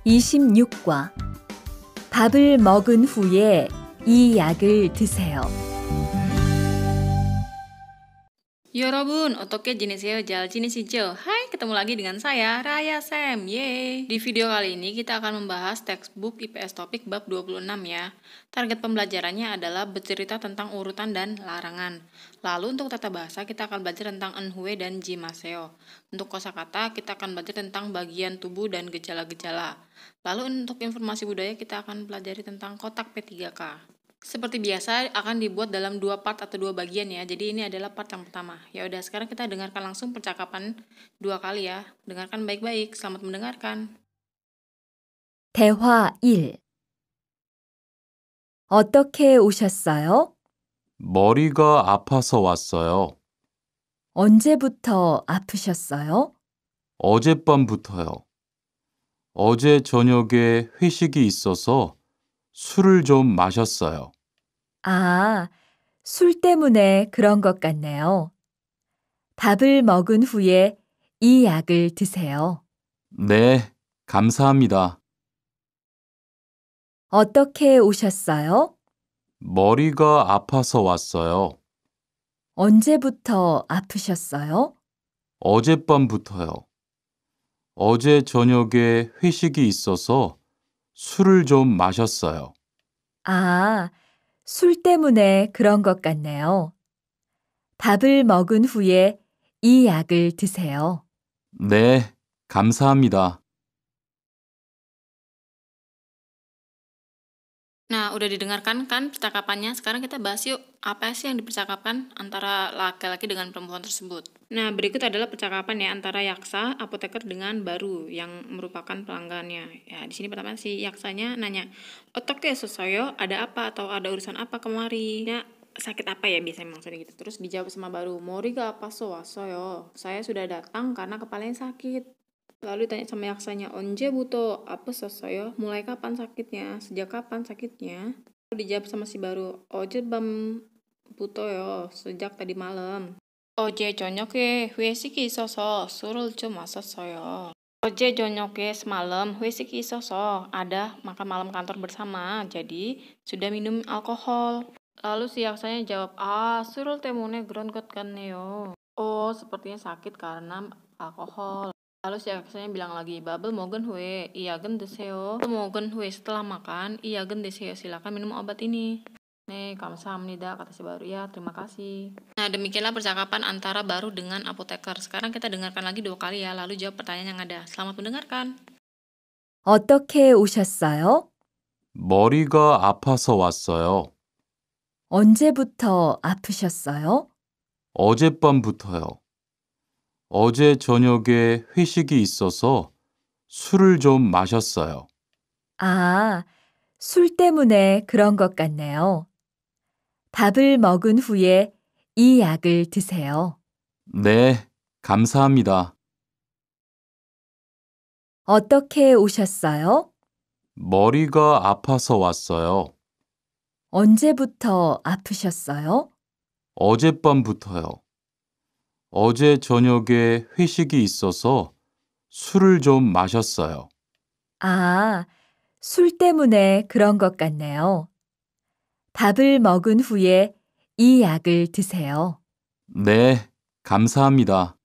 26과 밥을 먹은 후에 이 약을 드세요. Yorobun, 어떻게 지내세요? 잘 지내시죠? Hai, ketemu lagi dengan saya, Raya Sam. Yeay! Di video kali ini kita akan membahas textbook IPS topik bab 26 ya. Target pembelajarannya adalah bercerita tentang urutan dan larangan. Lalu untuk tata bahasa kita akan belajar tentang enhue dan jimaseo. Untuk kosakata kita akan belajar tentang bagian tubuh dan gejala-gejala. Lalu untuk informasi budaya kita akan pelajari tentang kotak P3K. Seperti biasa akan dibuat dalam 2 part atau 2 bagian ya. Jadi ini adalah part yang pertama. Ya udah, sekarang kita dengarkan langsung percakapan 2 kali ya. Dengarkan baik-baik. Selamat mendengarkan. 대화 1. 어떻게 오셨어요? 머리가 아파서 왔어요. 언제부터 아프셨어요? 어젯밤부터요. 어제 저녁에 회식이 있어서 술을 좀 마셨어요. 아, 술 때문에 그런 것 같네요. 밥을 먹은 후에 이 약을 드세요. 네, 감사합니다. 어떻게 오셨어요? 머리가 아파서 왔어요. 언제부터 아프셨어요? 어젯밤부터요. 어제 저녁에 회식이 있어서 술을 좀 마셨어요. 아, 술 때문에 그런 것 같네요. 밥을 먹은 후에 이 약을 드세요. 네, 감사합니다. Nah, udah didengarkan kan percakapannya? Sekarang kita bahas yuk, apa sih yang dipercakapkan antara laki-laki dengan perempuan tersebut. Nah, berikut adalah percakapan ya antara yaksa, apoteker dengan baru yang merupakan pelanggannya. Ya, di sini pertama si yaksanya nanya, "Otoke sosoyo, ada apa atau ada urusan apa kemari?" Ya, sakit apa ya biasanya maksudnya gitu. Terus dijawab sama baru, "Mori ga apa sowasoyo." Saya sudah datang karena kepalanya sakit. Lalu ditanya sama yaksanya, "Onje buto apa sosoyo? Mulai kapan sakitnya? Sejak kapan sakitnya?" Lalu dijawab sama si baru, "Oje bam buto yo, sejak tadi malam." "Oje 저녁에 회식이 있어서 술을 좀 마셨어요." "Oje 저녁에 semalam 회식이 있어서 ada makan malam kantor bersama, jadi sudah minum alkohol." Lalu si yaksanya jawab, 술을 때문에 그런 것 같네요." Oh, sepertinya sakit karena alkohol. Lalu si yaksanya bilang lagi, "Babel mogen hue, iyagen deseo." Mogen hue, setelah makan, iyagen deseo, silakan minum obat ini. "Nih, kamsahamnida," kata si baru. "Ya, terima kasih." Nah, demikianlah percakapan antara baru dengan apoteker. Sekarang kita dengarkan lagi 2 kali ya, lalu jawab pertanyaan yang ada. Selamat mendengarkan. 어떻게 오셨어요? 머리가 아파서 왔어요. 언제부터 아프셨어요? 어젯밤부터요. 어제 저녁에 회식이 있어서 술을 좀 마셨어요. 아, 술 때문에 그런 것 같네요. 밥을 먹은 후에 이 약을 드세요. 네, 감사합니다. 어떻게 오셨어요? 머리가 아파서 왔어요. 언제부터 아프셨어요? 어젯밤부터요. 어제 저녁에 회식이 있어서 술을 좀 마셨어요. 아, 술 때문에 그런 것 같네요. 밥을 먹은 후에 이 약을 드세요. 네, 감사합니다.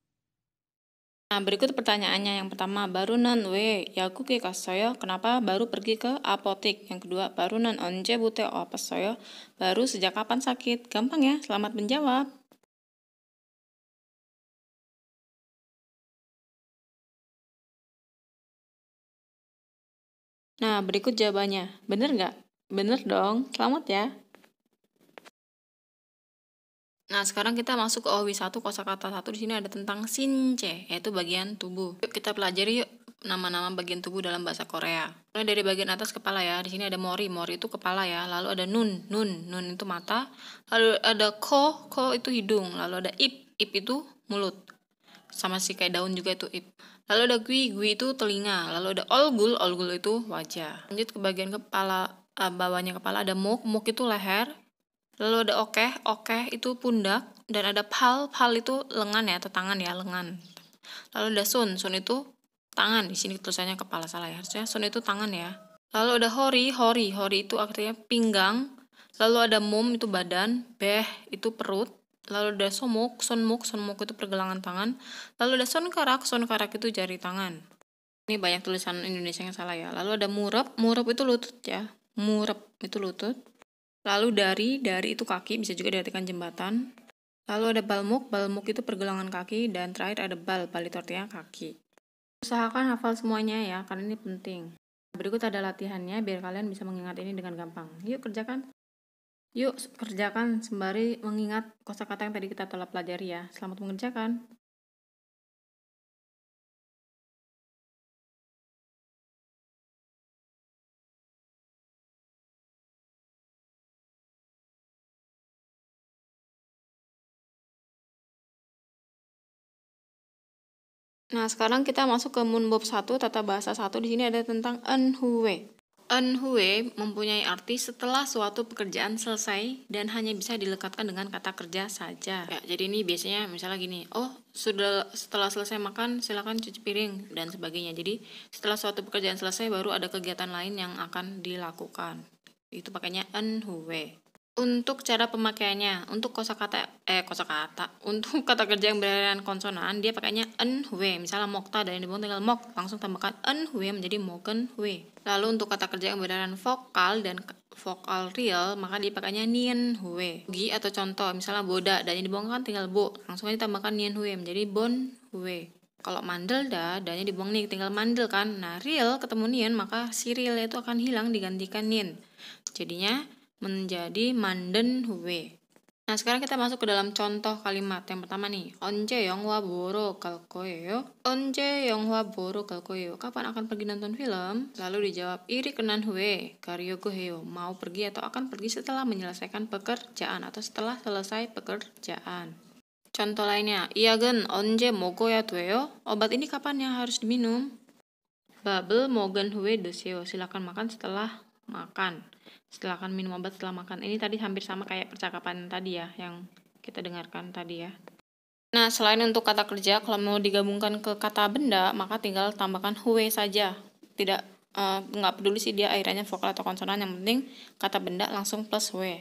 Nah, berikut pertanyaannya. Yang pertama, barunan we yakuke kassoyo. Kenapa baru pergi ke apotek? Yang kedua, barunan onje bute opassoyo. Baru sejak kapan sakit? Gampang ya, selamat menjawab. Nah, berikut jawabannya. Bener nggak? Bener dong, selamat ya. Nah, sekarang kita masuk ke OW 1 kosakata 1. Di sini ada tentang shinche, yaitu bagian tubuh. Yuk kita pelajari yuk nama-nama bagian tubuh dalam bahasa Korea. Mulai dari bagian atas kepala ya. Di sini ada mori, mori itu kepala ya. Lalu ada nun itu mata. Lalu ada ko itu hidung. Lalu ada ip itu mulut. Sama sih kayak daun juga itu ip. Lalu ada gui itu telinga. Lalu ada olgul itu wajah. Lanjut ke bagian kepala, bawahnya kepala ada muk itu leher. Lalu ada okeh itu pundak, dan ada pal itu lengan ya, atau tangan ya, lengan. Lalu ada sun itu tangan. Di sini tulisannya kepala, salah ya. Harusnya son itu tangan ya. Lalu ada hori itu artinya pinggang. Lalu ada mum itu badan, beh itu perut. Lalu ada sonmuk itu pergelangan tangan. Lalu ada sonkarak itu jari tangan. Ini banyak tulisan Indonesia yang salah ya. Lalu ada murep itu lutut ya. Murep itu lutut. Lalu dari itu kaki, bisa juga diartikan jembatan. Lalu ada balmuk itu pergelangan kaki. Dan terakhir ada bal itu artinya kaki. Usahakan hafal semuanya ya, karena ini penting. Berikut ada latihannya biar kalian bisa mengingat ini dengan gampang. Yuk kerjakan sembari mengingat kosakata yang tadi kita telah pelajari ya. Selamat mengerjakan. Nah, sekarang kita masuk ke Munbob 1, tata bahasa 1. Di sini ada tentang enhue. Enhue mempunyai arti setelah suatu pekerjaan selesai dan hanya bisa dilekatkan dengan kata kerja saja. Ya, jadi ini biasanya misalnya gini, setelah selesai makan silakan cuci piring dan sebagainya. Jadi setelah suatu pekerjaan selesai baru ada kegiatan lain yang akan dilakukan. Itu pakainya enhue. Untuk cara pemakaiannya, untuk untuk kata kerja yang berdasarkan konsonan, dia pakainya enhue. Misalnya mokta dan dibuang tinggal mok, langsung tambahkan enhue menjadi mokenhue. Lalu untuk kata kerja yang berdasarkan vokal dan vokal real, maka dia pakainya nienhue. Gi atau contoh, misalnya boda dan dibuang kan tinggal bo, langsung aja tambahkan nienhue menjadi bonhue. Kalau mandel dannya dibuang nih, tinggal mandel kan. Nah, real ketemu nien, maka si real itu akan hilang digantikan nien. Jadinya menjadi mandenhue. Nah, sekarang kita masuk ke dalam contoh kalimat. Yang pertama nih, 언제 영화 보러 갈 거예요? 언제 영화 보러 갈 거예요? Kapan akan pergi nonton film? Lalu dijawab, iri kenan hue, 가려고 해요. Mau pergi atau akan pergi setelah menyelesaikan pekerjaan atau setelah selesai pekerjaan. Contoh lainnya, 약은 언제 먹어야 돼요? Obat ini kapan yang harus diminum? 밥을 먹은 후에 드세요. Silakan makan setelah makan. Silakan minum obat setelah makan. Ini tadi hampir sama kayak percakapan tadi ya, yang kita dengarkan tadi ya. Nah, selain untuk kata kerja, kalau mau digabungkan ke kata benda, maka tinggal tambahkan hue saja. Nggak peduli sih dia akhirnya vokal atau konsonan, yang penting kata benda langsung plus hue.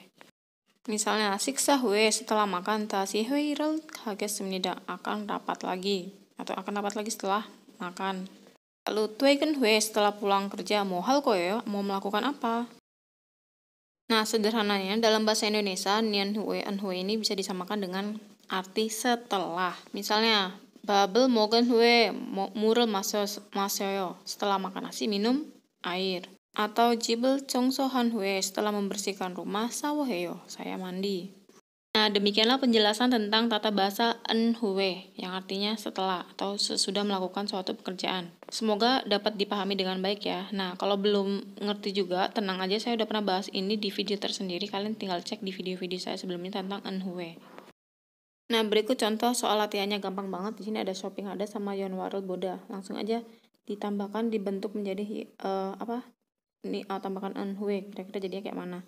Misalnya, siksa hue setelah makan, 다시 회의를 하겠습니다. Akan rapat lagi setelah makan. Lalu 퇴근 후에 setelah pulang kerja, mau 할 거예요? Mau melakukan apa? Nah, sederhananya dalam bahasa Indonesia, nienhue, enhue ini bisa disamakan dengan arti setelah. Misalnya, 밥을 먹은 후에 물을 마셔요. Setelah makan nasi, minum air. Atau 집을 청소한 후에 setelah membersihkan rumah, 샤워해요. Saya mandi. Nah, demikianlah penjelasan tentang tata bahasa enhue, yang artinya setelah atau sesudah melakukan suatu pekerjaan. Semoga dapat dipahami dengan baik ya. Nah, kalau belum ngerti juga, tenang aja, saya udah pernah bahas ini di video tersendiri. Kalian tinggal cek di video-video saya sebelumnya tentang enhue. Nah, berikut contoh soal latihannya, gampang banget. Di sini ada shopping ada sama Yonwarul Boda. Langsung aja ditambahkan, dibentuk menjadi tambahkan enhue. Kira-kira jadinya kayak mana?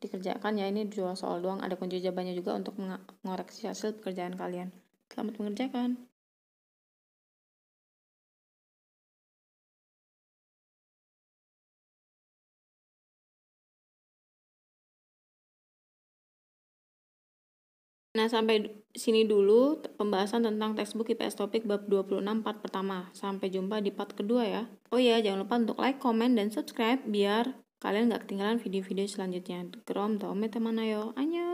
Dikerjakan ya, ini 2 soal doang, ada kunci jawabannya juga untuk mengoreksi hasil pekerjaan kalian. Selamat mengerjakan. Nah, sampai sini dulu pembahasan tentang textbook IPS Topik bab 26 part pertama. Sampai jumpa di part kedua ya. Oh iya, jangan lupa untuk like, comment, dan subscribe biar kalian gak ketinggalan video-video selanjutnya. 그럼 다음에 또 만나요. 안녕.